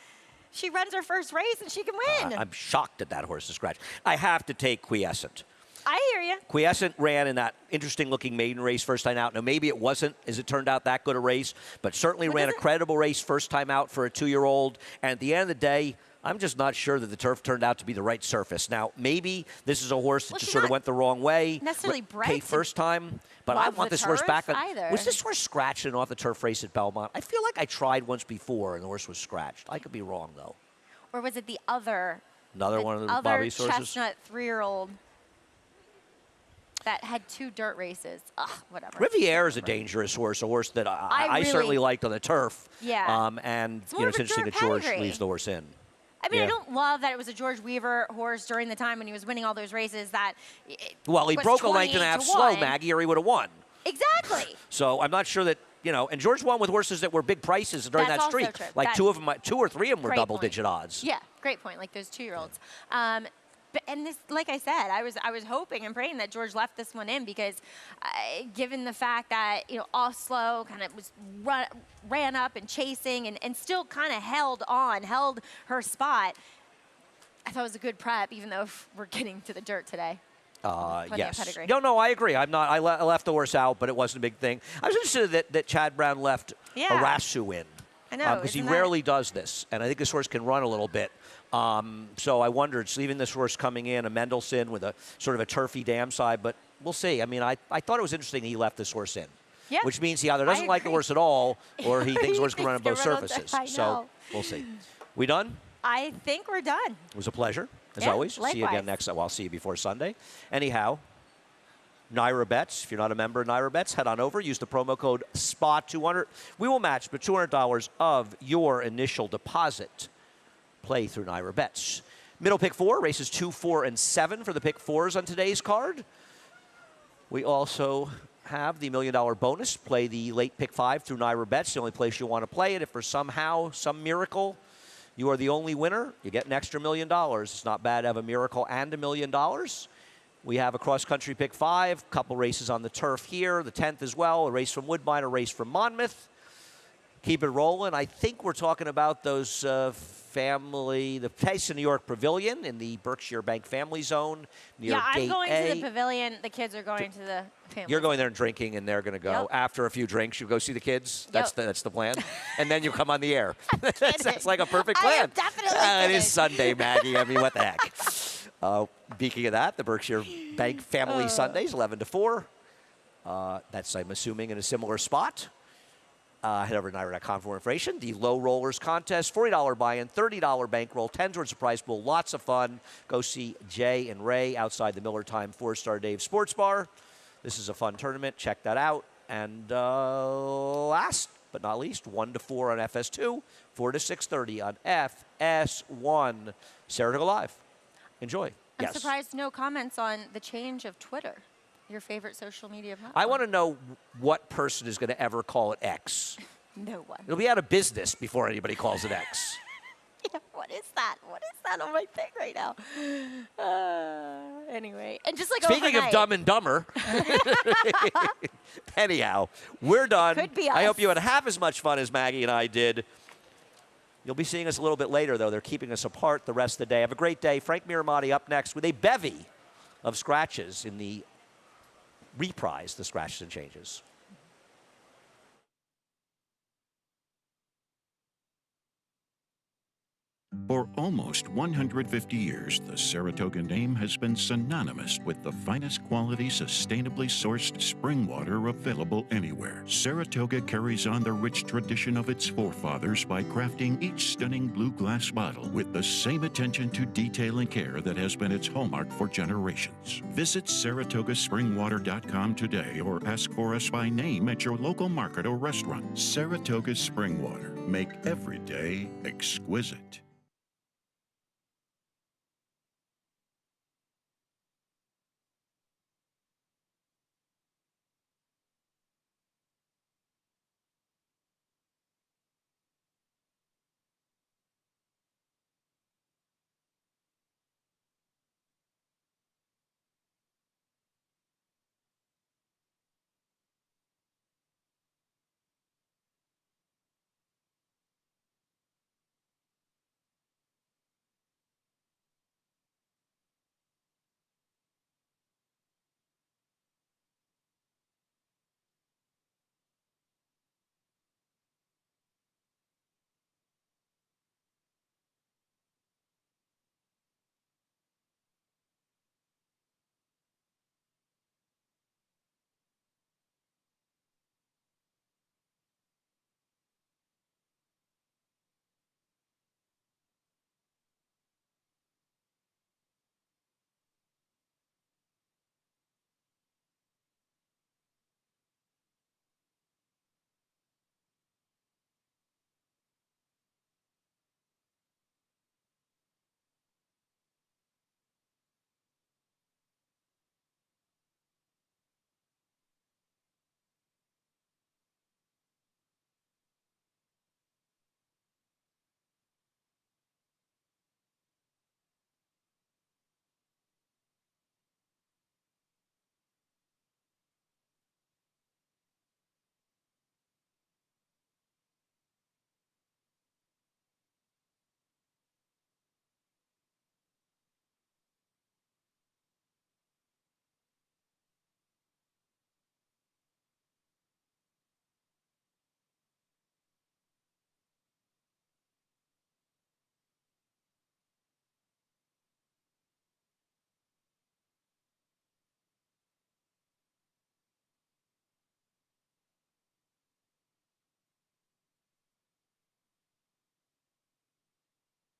she runs her first race, and she can win. I'm shocked at that horse's scratch. I have to take Quiescent. I hear you. Quiescent ran in that interesting-looking maiden race first time out. Now, maybe it wasn't, as it turned out, that good a race, but certainly ran a credible race first time out for a 2-year-old. And at the end of the day, I'm just not sure that the turf turned out to be the right surface. Now, maybe this is a horse that just sort of went the wrong way. Necessarily bred Kate to first time, but I love want the this horse turf back. either. Was this horse scratched in off the turf race at Belmont? I feel like I tried once before and the horse was scratched. I could be wrong, though. Or was it the other? Another one of the other Bobby's horses? chestnut 3-year-old that had 2 dirt races. Ugh, whatever. Riviere is a dangerous horse, a horse that I certainly liked on the turf. Yeah. And It's more it's of a interesting dirt that George pedigree. leaves the horse in. I mean, Yeah. I don't love that it was a George Weaver horse during the time when he was winning all those races that Well, he was broke a length and a 28 half to slow, 1. Maggie, or he would have won. Exactly. So I'm not sure that, and George won with horses that were big prices during That's that also streak. true. Like That- 2 or 3 of them were Great double-digit point. odds. Yeah, great point. Like those 2-year-olds. And this, like I said, I was hoping and praying that George left this one in because, given the fact that Oslo kind of was ran up and chasing and still kind of held her spot. I thought it was a good prep, even though we're getting to the dirt today. Plenty of Yes. pedigree. No, I agree. I left the horse out, but it wasn't a big thing. I was interested that Chad Brown left Yeah. Arasu in. I know, Because he isn't that- rarely does this, and I think this horse can run a little bit. So I wondered, so even this horse coming in, a Mendelssohn with a sort of a turfy dam side, but we'll see. I mean, I thought it was interesting he left this horse in. Yeah. Which means he either doesn't I like the agree. horse at all, or he thinks the horse can run on thinks both can run on surfaces. both- I So know. we'll see. We done? I think we're done. It was a pleasure, as Yeah, always. See you again likewise. next. Well, I'll see you before Sunday. Anyhow, Naira Bets. If you're not a member of Naira Bets, head on over. Use the promo code SPA200. We will match the $200 of your initial deposit. Play through Naira Bets. Middle pick 4, races 2, 4, and 7 for the pick 4s on today's card. We also have the $1 million bonus. Play the late pick 5 through Naira Bets, the only place you want to play it. If for somehow, some miracle, you are the only winner, you get an extra $1 million. It's not bad to have a miracle and $1 million. We have a cross-country pick 5, couple races on the turf here, the 10th as well, a race from Woodbine, a race from Monmouth. Keep it rolling. I think we're talking about those the Pace in New York Pavilion in the Berkshire Bank Family Zone near Yeah, I'm Gate going A. to the pavilion. The kids are going to the family. You're going there and drinking, and they're going to go. Yep. After a few drinks, you go see the kids. That's Yep. the plan. And then you come on the air. that's like a perfect I plan. am definitely It kidding. is Sunday, Maggie. I mean, what the heck? Speaking of that, the Berkshire Bank Family Sundays, 11 to 4. That's, I'm assuming, in a similar spot. Head over to NYRA.com for more information. The Low Rollers contest, $40 buy-in, $30 bankroll, 10 towards the prize pool. Lots of fun. Go see Jay and Ray outside the Miller Time 4-Star Dave Sports Bar. This is a fun tournament. Check that out. And last but not least, 1 to 4 on FS2, 4 to 6:30 on FS1. Saratoga Live. Enjoy. I'm surprised no comments on the change of Twitter, your favorite social media platform. I want to know what person is going to ever call it X. No one. It'll be out of business before anybody calls it X. Yeah, what is that? What is that on my thing right now? Anyway, and just like Speaking overnight, of Dumb and Dumber, anyhow, we're done. Could be I us. hope you had half as much fun as Maggie and I did. You'll be seeing us a little bit later, though. They're keeping us apart the rest of the day. Have a great day. Frank Miramati up next with a bevy of scratches in the reprise, the Scratches and Changes. For almost 150 years, the Saratoga name has been synonymous with the finest quality, sustainably sourced spring water available anywhere. Saratoga carries on the rich tradition of its forefathers by crafting each stunning blue glass bottle with the same attention to detail and care that has been its hallmark for generations. Visit SaratogaSpringwater.com today or ask for us by name at your local market or restaurant. Saratoga Spring Water. Make every day exquisite.